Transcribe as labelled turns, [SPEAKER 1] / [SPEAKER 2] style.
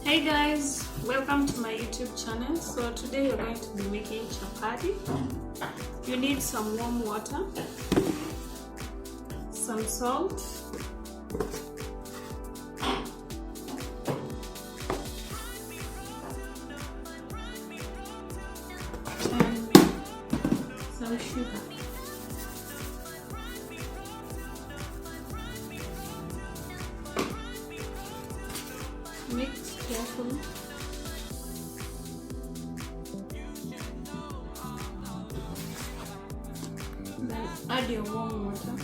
[SPEAKER 1] Hey guys, welcome to my YouTube channel. So today we're going to be making chapati. You need some warm water, some salt, and some sugar. Mix carefully. Then add your warm water.